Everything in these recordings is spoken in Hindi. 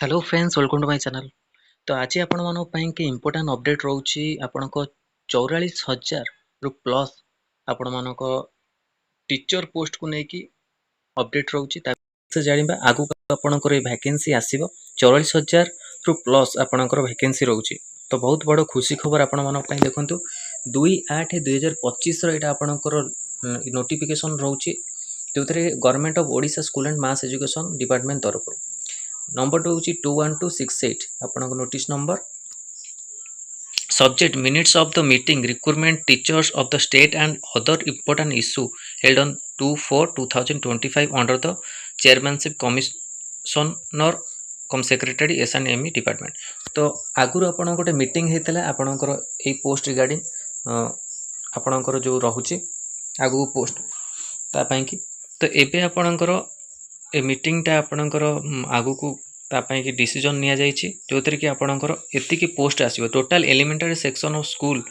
Hello friends welcome to my channel. तो आज आपण मानक पई कि इंपोर्टेंट अपडेट रहउची आपनक 44,000 रु प्लस आपण मानक टीचर पोस्ट को नेकी अपडेट रहउची से जानिबा आगु आपनकर वैकेंसी आसीबो 44,000 रु प्लस आपनकर वैकेंसी रहउची। तो बहुत बड़ खुशी खबर आपण मानक पई देखंतु 2/8/2025 रो एटा आपनकर नोटिफिकेशन रहउची जोथरे government of Odisha school and mass education department तरफ नंबर टू हूँ 21268 आपन notice number subject minutes of the meeting recruitment teachers of the state and other important issue held on 2/4/2025 under the chairmanship commissioner cum secretary SNME department. तो आगुरी आपन गोटे मीटिंग होता आपणकर ए पोस्ट रिगार्डिंग आपणकर जो रोचे आगु पोस्ट तापाई कि तो एबे आपणकर ए मीटिंगटा आपणकर आगु को तापाई कि डिसीजन निया जाइछि जोथरे कि आपणकर एतिकी पोस्ट आसीबो। Total elementary section of school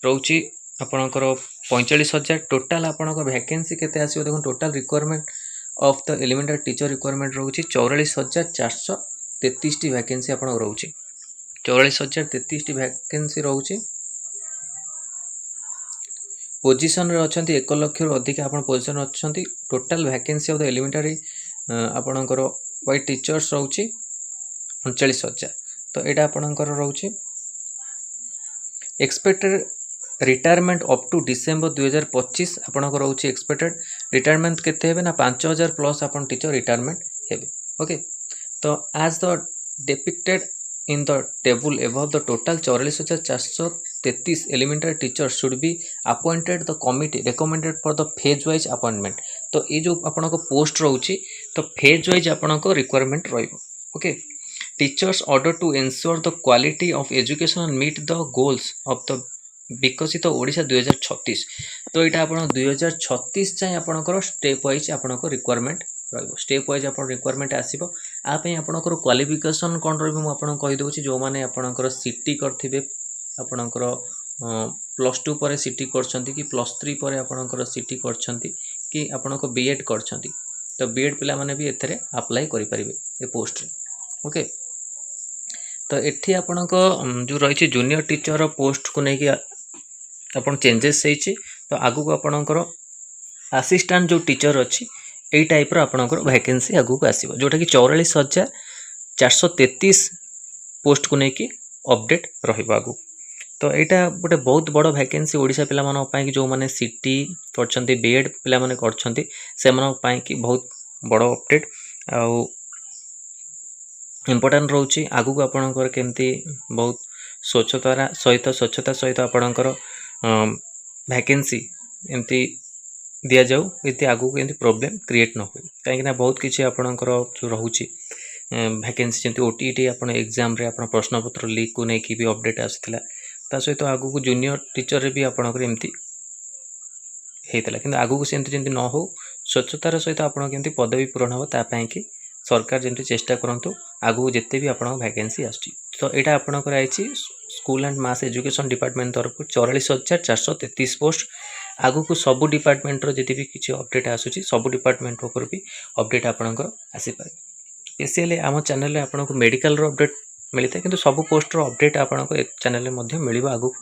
रहउछि आपणकर 45,000 टोटल आपणकर वैकेंसी केते आसीबो देखो total requirement of the elementary teacher requirement रहउछि 44,433 टी वैकेंसी आपन रहउछि 44,033 टी वैकेंसी रहउछि। पोजीशन रे अछंती 1 लाख रु अधिक आपन पोजीशन अछंती। Total vacancy of the elementary आपणकर वाइट टीचर्स रहउछि 39,000। तो एटा आपणकर रहउछि expected retirement up to December 2025 आपणकर रहउछि एक्सपेक्टेड रिटायरमेंट केते हेबे ना 5,000 प्लस आपन टीचर रिटायरमेंट हेबे। ओके तो as the depicted in the table above the total 44,433 elementary teachers should be appointed the committee recommended for the phase wise appointment। तो ये जो आपन को पोस्ट रहउछि तो phase wise आपन को रिक्वायरमेंट रहइबो। Okay teachers order to ensure the quality of education and meet the goals of the विकसित ओडिशा 2036। तो यहाँ आपन 2036 चाहे आपनकर स्टेप वाइज आपन को रिक्वायरमेंट रहिबो। स्टेप वाइज आपन रिक्वायरमेंट आसीबो। आ पई आपनकर क्वालिफिकेशन कोन रहइबो म आपन कहि दोछि जो माने आपनकर सीटी करथिबे आपनकर +2 पर सीटी करछंती कि +3 पर आपनकर सीटी करछंती कि आपनको बीएड करछंती तो बीएड पिला माने भी एथरे अप्लाई करि परिबे ए पोस्ट रे। ओके तो एठी आपनको जो रहिछि जूनियर टीचर पोस्ट को नै कि आपन चेंजेस हेछि। तो आगु को आपनकर असिस्टेंट जो टीचर अछि एई टाइप रो आपनकर वैकेंसी आगु को आसीबो जोटा कि 44,433 पोस्ट को नै कि अपडेट रहिबो आगु। तो एटा गोटे बहुत बड़ वैकेंसी ओडिशा पिला माने पई कि जो माने सीटी करछंती बीएड पिला माने करछंती से माने पई कि बहुत बड़ अपडेट आ इंपोर्टेंट रहउछि। आगु को आपनकर केमती बहुत स्वच्छता सहित आपनकर वैकेंसी एमती दिया जाऊ इति आगु को एमती प्रॉब्लम क्रिएट न होय काहे ना बहुत किछि आपनकर जो रहउछि वैकेंसी जेंति ओटीटी आपन एग्जाम रे आपन प्रश्न पत्र लीक को नै कि भी अपडेट आसितला ता सहित आगु को जूनियर टीचर रे भी आपनकर एमती हेतला किंतु आगु को सेमती जेंति न हो स्वच्छतार सहित आपन केमती पदवी पूरण हो ता पई कि सरकार जेंति चेष्टा करंतु आगु जेते भी आपन वैकेंसी आछि। तो एटा आपनकर आइछि school and mass education department तरफ 44,433 पोस्ट आगु को सब डिपार्टमेंट रो जेते भी किछि अपडेट आसुछि सब डिपार्टमेंट ऊपर भी अपडेट आपनकर आसी पारे। स्पेशली आम चैनल रे आपनको मेडिकल रो अपडेट मिलता किंतु सब पोस्ट रो अपडेट आपनको ए चैनल रे मध्ये मिलिबो आगु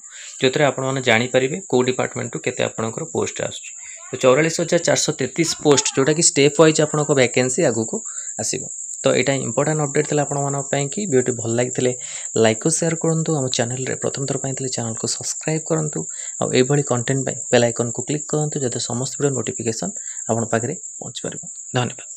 जोतरे आपण माने जानि परिबे को डिपार्टमेंट टू केते आपनकर पोस्ट आसुछि। तो 44,433 पोस्ट जोटा कि स्टेप वाइज आपनको वैकेंसी आगु को आसीबो। तो एटा इंपोर्टेंट अपडेट थिला आपण मानक पई कि वीडियो भल लागितले लाइक और शेयर करंतु हम चैनल रे प्रथम थर पई थिले चैनल को सब्सक्राइब करंतु आ ए भली कंटेंट पई बेल आइकन को क्लिक करंतु जते समस्त वीडियो नोटिफिकेशन आपण पाखरे पहुंच परबो। धन्यवाद।